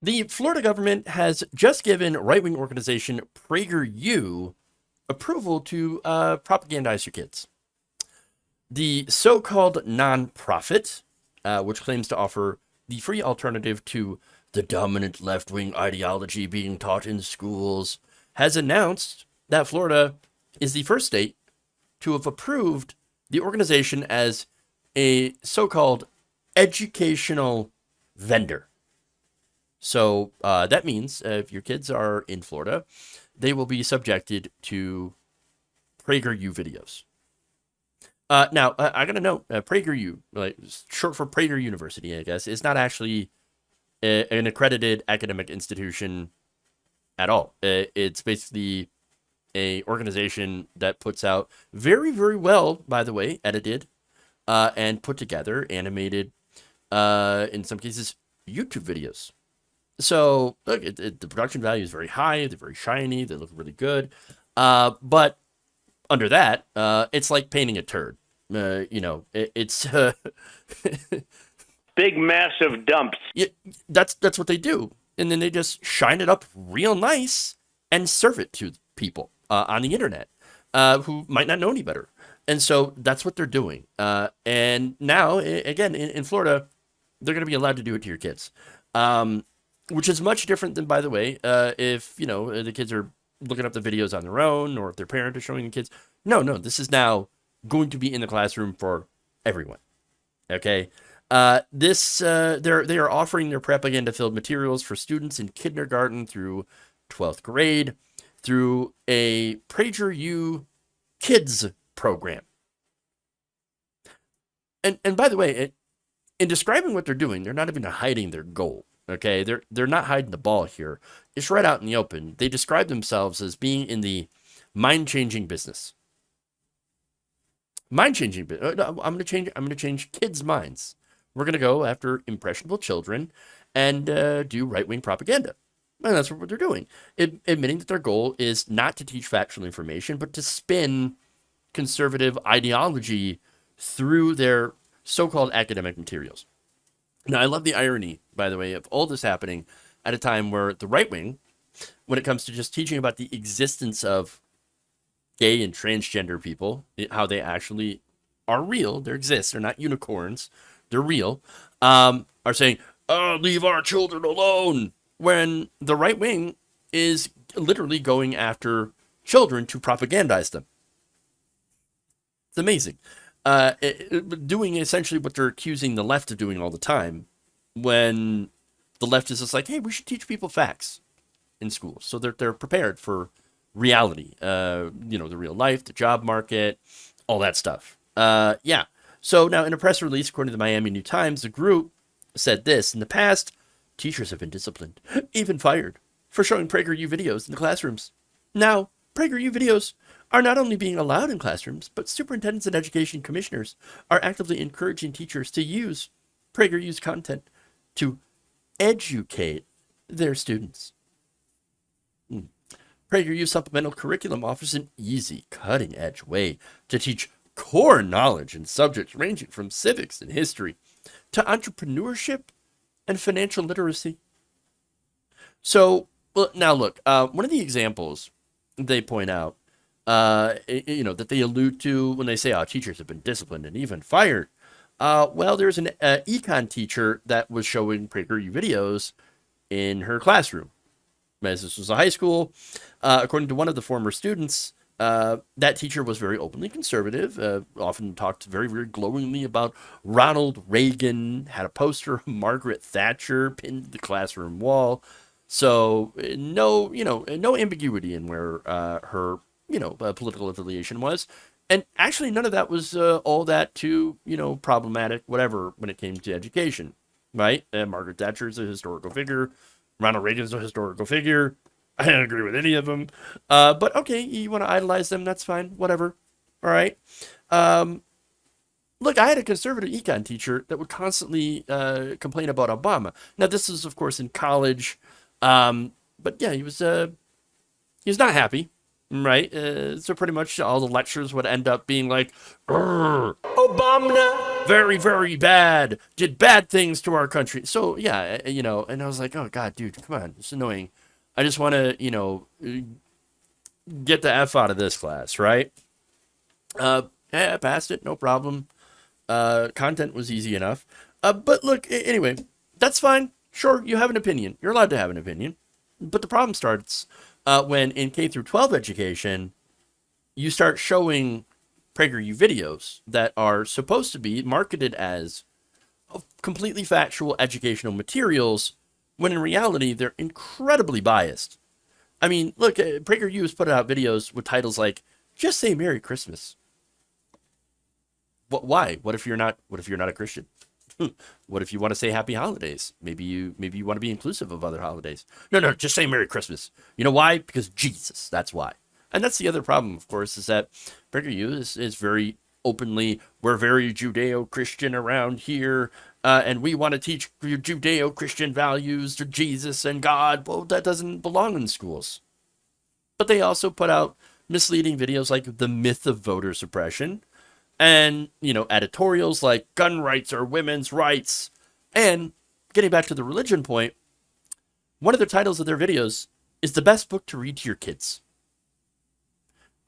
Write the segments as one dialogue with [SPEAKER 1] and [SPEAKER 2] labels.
[SPEAKER 1] The Florida government has just given right-wing organization PragerU approval to propagandize your kids. The so-called nonprofit, which claims to offer the free alternative to the dominant left-wing ideology being taught in schools, has announced that Florida is the first state to have approved the organization as a so-called educational vendor. So that means if your kids are in Florida, they will be subjected to PragerU videos. Now, I got to note, PragerU, like short for Prager University, I guess, is not actually an accredited academic institution at all. It's basically a organization that puts out very, very well, by the way, edited and put together, animated, in some cases, YouTube videos. So look, the production value is very high. They're very shiny. They look really good. But under that, it's like painting a turd. It's
[SPEAKER 2] Big, massive dumps.
[SPEAKER 1] that's what they do, and then they just shine it up real nice and serve it to people on the internet who might not know any better. And so that's what they're doing. And now, again, in Florida, they're going to be allowed to do it to your kids. Which is much different than, by the way, if, the kids are looking up the videos on their own or if their parent is showing the kids. No, this is now going to be in the classroom for everyone. Okay? They are offering their propaganda-filled materials for students in kindergarten through 12th grade through a PragerU Kids program. And by the way, in describing what they're doing, they're not even hiding their goal. Okay, they're not hiding the ball here. It's right out in the open. They describe themselves as being in the mind-changing business. Mind-changing. I'm going to change kids' minds. We're going to go after impressionable children and do right-wing propaganda. And that's what they're doing. Admitting that their goal is not to teach factual information, but to spin conservative ideology through their so-called academic materials. Now, I love the irony, by the way, of all this happening at a time where the right wing, when it comes to just teaching about the existence of gay and transgender people, how they actually are real, they exist, they're not unicorns, they're real, are saying, oh, leave our children alone, when the right wing is literally going after children to propagandize them. It's amazing. Doing essentially what they're accusing the left of doing all the time, when the left is just like, hey, we should teach people facts in schools so they're prepared for reality, the real life, the job market, all that stuff. Yeah. So now in a press release, according to the Miami New Times, the group said this: in the past, teachers have been disciplined, even fired, for showing PragerU videos in the classrooms. Now, PragerU videos are not only being allowed in classrooms, but superintendents and education commissioners are actively encouraging teachers to use PragerU's content to educate their students. PragerU supplemental curriculum offers an easy, cutting-edge way to teach core knowledge in subjects ranging from civics and history to entrepreneurship and financial literacy. So, well, now look, one of the examples they point out, that they allude to when they say, oh, teachers have been disciplined and even fired. Well, there's an econ teacher that was showing PragerU videos in her classroom. As this was a high school, according to one of the former students, that teacher was very openly conservative, often talked very, very glowingly about Ronald Reagan, had a poster of Margaret Thatcher pinned to the classroom wall. So no ambiguity in where her, political affiliation was. And actually, none of that was all that too, problematic, whatever, when it came to education, right? Margaret Thatcher is a historical figure. Ronald Reagan is a historical figure. I don't agree with any of them. But okay, you want to idolize them, that's fine, whatever. All right. Look, I had a conservative econ teacher that would constantly complain about Obama. Now, this is, of course, in college. But yeah, he was not happy. Right, so pretty much all the lectures would end up being like,
[SPEAKER 3] Obama
[SPEAKER 1] very, very bad, did bad things to our country. So, yeah, and I was like, oh, God, dude, come on. It's annoying. I just want to, get the F out of this class, right? Yeah, I passed it, no problem. Content was easy enough. But look, anyway, that's fine. Sure, you have an opinion. You're allowed to have an opinion. But the problem starts when in K through 12 education, you start showing PragerU videos that are supposed to be marketed as completely factual educational materials, when in reality, they're incredibly biased. I mean, look, PragerU has put out videos with titles like "Just Say Merry Christmas." Why? What if you're not? What if you're not a Christian? What if you want to say Happy Holidays? Maybe you want to be inclusive of other holidays. No, just say Merry Christmas. You know why? Because Jesus. That's why. And that's the other problem, of course, is that PragerU is very openly, we're very Judeo-Christian around here, and we want to teach Judeo-Christian values to Jesus and God. Well, that doesn't belong in schools. But they also put out misleading videos like The Myth of Voter Suppression, and, editorials like gun rights are women's rights. And getting back to the religion point, one of the titles of their videos is the best book to read to your kids.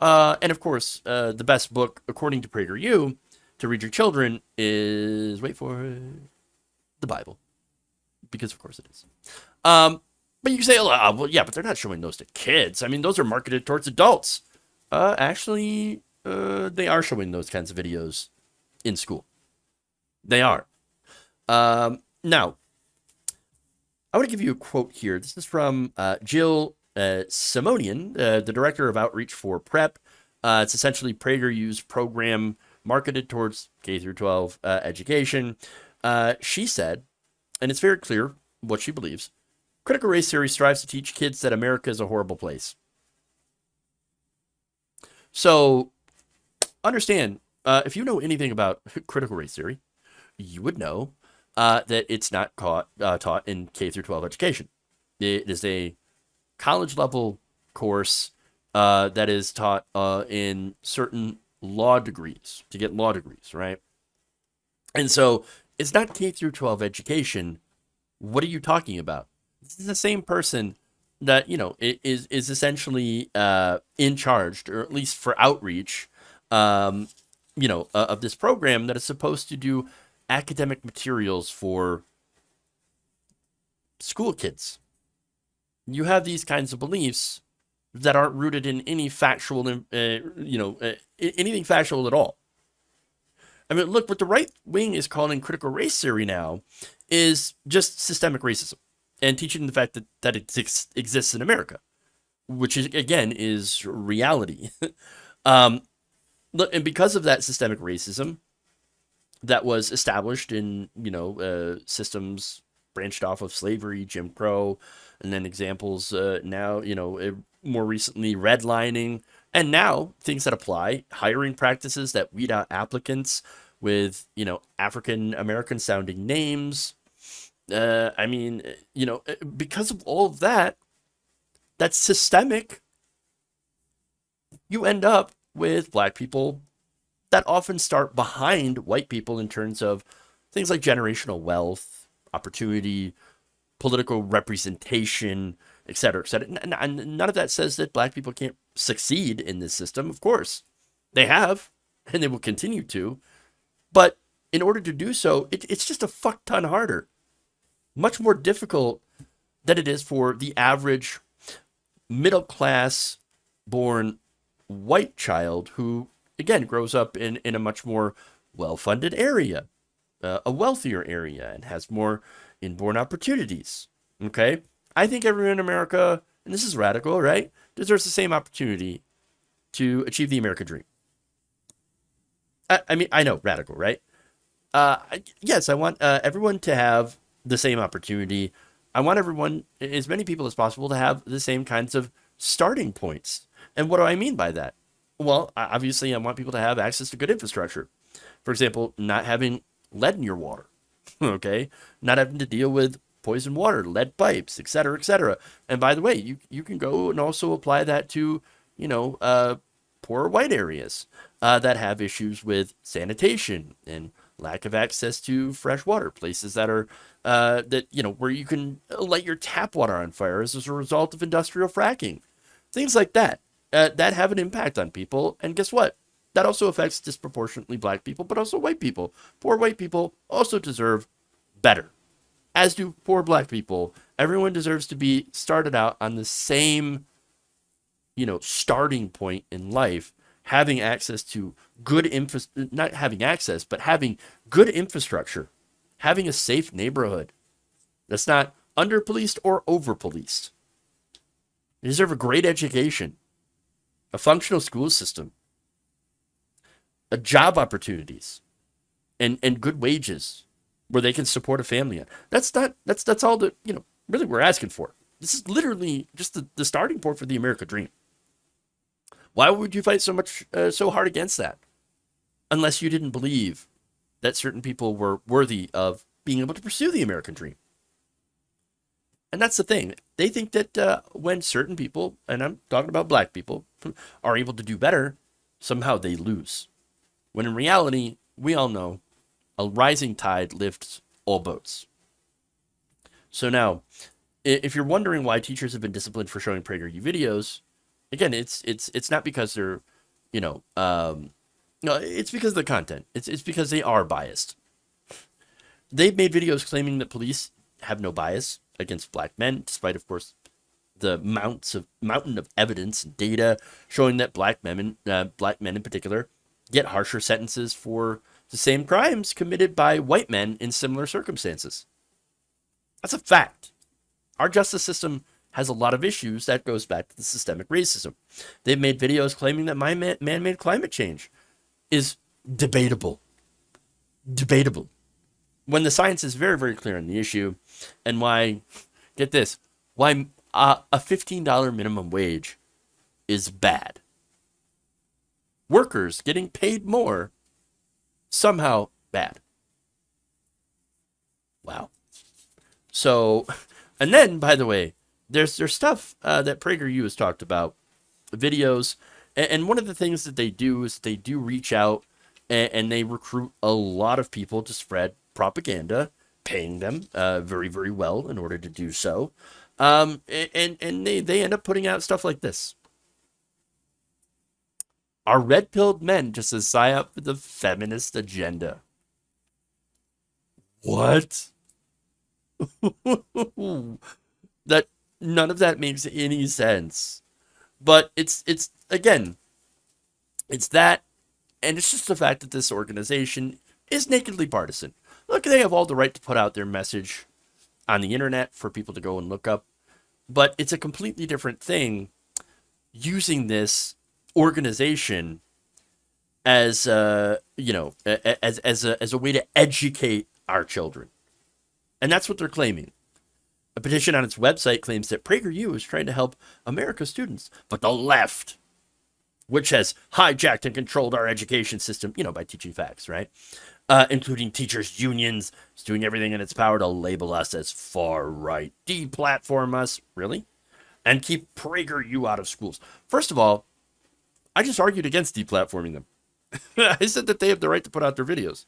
[SPEAKER 1] And of course, the best book, according to PragerU, to read your children is, wait for it, the Bible. Because of course it is. But you can say, oh, well, yeah, but they're not showing those to kids. I mean, those are marketed towards adults. Actually, they are showing those kinds of videos in school. They are. Now, I want to give you a quote here. This is from Jill Simonian, the director of outreach for PrEP. It's essentially PragerU's program marketed towards K through 12 education. She said, and it's very clear what she believes, critical race theory strives to teach kids that America is a horrible place. So, understand, if you know anything about critical race theory, you would know that it's not taught in K through 12 education. It is a college level course that is taught in certain law degrees, to get law degrees, right? And so it's not K through 12 education. What are you talking about? This is the same person that, is essentially in charge, or at least for outreach, of this program that is supposed to do academic materials for school kids. You have these kinds of beliefs that aren't rooted in any factual, anything factual at all. I mean, look, what the right wing is calling critical race theory now is just systemic racism and teaching the fact that it exists in America, which is, again, is reality. Look, and because of that systemic racism that was established in, systems branched off of slavery, Jim Crow, and then examples now, more recently redlining, and now things that apply, hiring practices that weed out applicants with, African American sounding names. Because of all of that, that's systemic. You end up with black people that often start behind white people in terms of things like generational wealth, opportunity, political representation, et cetera, et cetera. And none of that says that black people can't succeed in this system. Of course, they have, and they will continue to. But in order to do so, it's just a fuck ton harder. Much more difficult than it is for the average middle-class born white child who, again, grows up in a much more well-funded area, a wealthier area, and has more inborn opportunities. Okay? I think everyone in America, and this is radical, right, deserves the same opportunity to achieve the American dream. I mean, I know, radical, right? Yes, I want everyone to have the same opportunity. I want everyone, as many people as possible, to have the same kinds of starting points. And what do I mean by that? Well, obviously, I want people to have access to good infrastructure. For example, not having lead in your water, okay? Not having to deal with poison water, lead pipes, et cetera, et cetera. And by the way, you can go and also apply that to, poorer white areas that have issues with sanitation and lack of access to fresh water, places that are where you can light your tap water on fire as a result of industrial fracking, things like that that have an impact on people. And guess what? That also affects disproportionately black people, but also white people. Poor white people also deserve better, as do poor black people. Everyone deserves to be started out on the same, starting point in life, having access to good not having access, but having good infrastructure, having a safe neighborhood that's not under policed or over policed. They deserve a great education, a functional school system, a job opportunities, and good wages where they can support a family. That's all that, really we're asking for. This is literally just the starting point for the American dream. Why would you fight so hard against that? Unless you didn't believe that certain people were worthy of being able to pursue the American dream. And that's the thing. They think that when certain people, and I'm talking about black people, are able to do better, somehow they lose. When in reality, we all know a rising tide lifts all boats. So now, if you're wondering why teachers have been disciplined for showing PragerU videos, again, it's not because they're, no, it's because of the content. It's because they are biased. They've made videos claiming that police have no bias against black men, despite, of course, the mountain of evidence and data showing that black men in particular, get harsher sentences for the same crimes committed by white men in similar circumstances. That's a fact. Our justice system has a lot of issues. That goes back to the systemic racism. They've made videos claiming that man-made climate change is debatable. Debatable. When the science is very, very clear on the issue, and why, get this, why a $15 minimum wage is bad. Workers getting paid more, somehow bad. Wow. So, and then, by the way, there's stuff that PragerU has talked about, videos, and one of the things that they do is they do reach out and they recruit a lot of people to spread propaganda, paying them very, very well in order to do so. And they end up putting out stuff like this. Are red-pilled men just a psyop for the feminist agenda? What? That none of that makes any sense. But it's again, it's that, and it's just the fact that this organization is nakedly partisan. Look, they have all the right to put out their message on the internet for people to go and look up, but it's a completely different thing using this organization as as a way to educate our children. And that's what they're claiming. A petition on its website claims that PragerU is trying to help America's students, but the left, which has hijacked and controlled our education system, by teaching facts, right? Including teachers' unions, is doing everything in its power to label us as far right, deplatform us, really, and keep PragerU out of schools. First of all, I just argued against deplatforming them. I said that they have the right to put out their videos.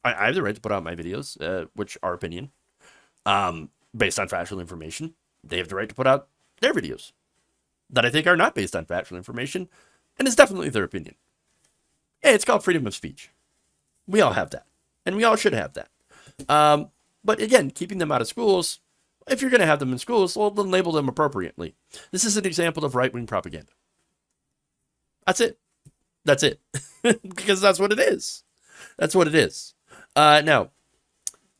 [SPEAKER 1] I have the right to put out my videos, which are opinion, based on factual information. They have the right to put out their videos that I think are not based on factual information, and it's definitely their opinion. Hey, it's called freedom of speech. We all have that, and we all should have that. But again, keeping them out of schools, if you're going to have them in schools, well, then label them appropriately. This is an example of right-wing propaganda. That's it. That's it. Because that's what it is. That's what it is. Now,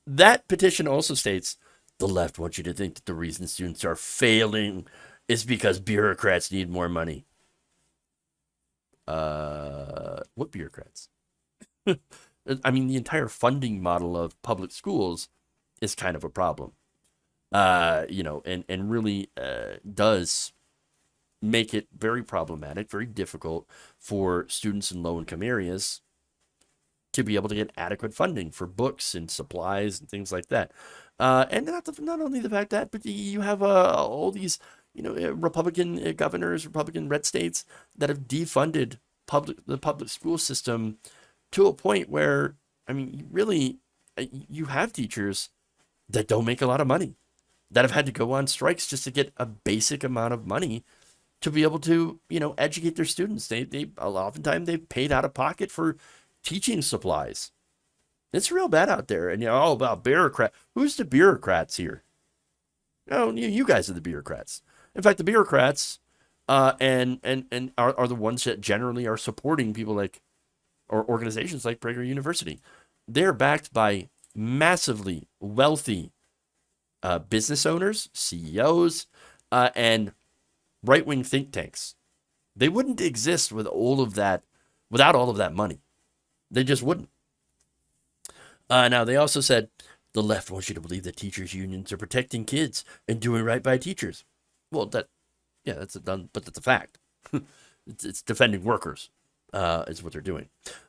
[SPEAKER 1] that petition also states, the left wants you to think that the reason students are failing is because bureaucrats need more money. What bureaucrats? I mean, the entire funding model of public schools is kind of a problem. And really does make it very problematic, very difficult for students in low-income areas to be able to get adequate funding for books and supplies and things like that. And not only the fact that, but you have all these, Republican governors, Republican red states that have defunded the public school system to a point where I mean, you have teachers that don't make a lot of money, that have had to go on strikes just to get a basic amount of money to be able to, educate their students. They oftentimes they've paid out of pocket for teaching supplies. It's real bad out there. And about bureaucrat. Who's the bureaucrats here? Oh, you guys are the bureaucrats. In fact, the bureaucrats and are the ones that generally are supporting people like or organizations like PragerU University. They're backed by massively wealthy business owners, CEOs, and right-wing think tanks. They wouldn't exist with all of that, without all of that money. They just wouldn't. Now, they also said the left wants you to believe that teachers' unions are protecting kids and doing right by teachers. Well, that's a fact. It's defending workers, is what they're doing.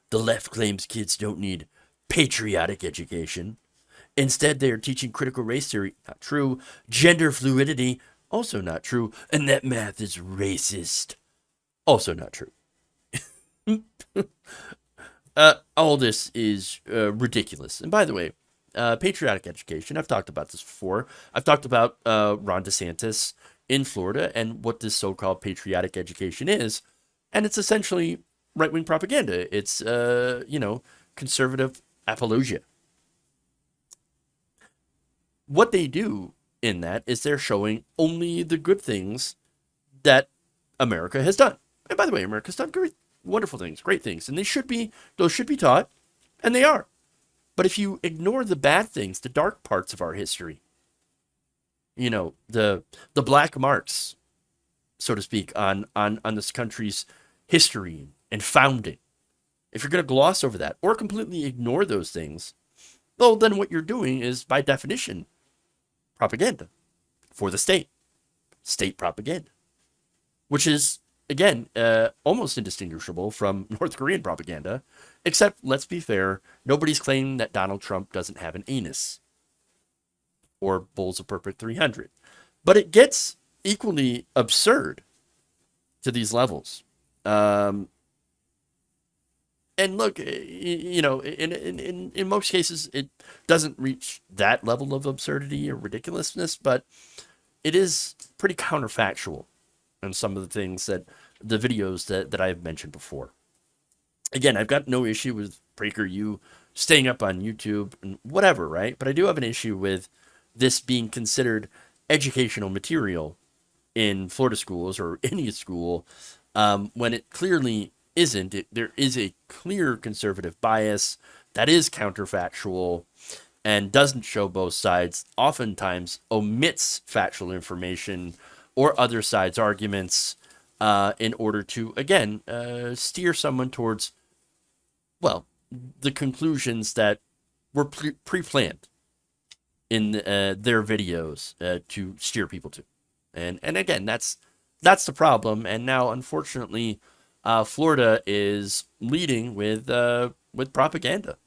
[SPEAKER 1] The left claims kids don't need patriotic education. Instead, they are teaching critical race theory. Not true. Gender fluidity. Also not true. And that math is racist. Also not true. All this is ridiculous. And by the way, patriotic education, I've talked about this before. I've talked about Ron DeSantis in Florida and what this so-called patriotic education is. And it's essentially right-wing propaganda. It's, conservative apologia. What they do in that is they're showing only the good things that America has done. And by the way, America's done great, wonderful things, great things, and those should be taught, and they are. But if you ignore the bad things, the dark parts of our history, the black marks, so to speak, on this country's history and founding, if you're going to gloss over that or completely ignore those things, well, then what you're doing is, by definition, propaganda for the state propaganda, which is, again, almost indistinguishable from North Korean propaganda, except, let's be fair, nobody's claiming that Donald Trump doesn't have an anus or bowls of Purple 300. But it gets equally absurd to these levels. And look, in most cases, it doesn't reach that level of absurdity or ridiculousness, but it is pretty counterfactual on some of the things the videos that I've mentioned before. Again, I've got no issue with PragerU staying up on YouTube and whatever, right? But I do have an issue with this being considered educational material in Florida schools or any school when it clearly isn't. There is a clear conservative bias that is counterfactual and doesn't show both sides, oftentimes omits factual information or other sides' arguments in order to, again, steer someone towards, well, the conclusions that were pre-planned in their videos to steer people to. And again, that's the problem. And now, unfortunately, Florida is leading with propaganda.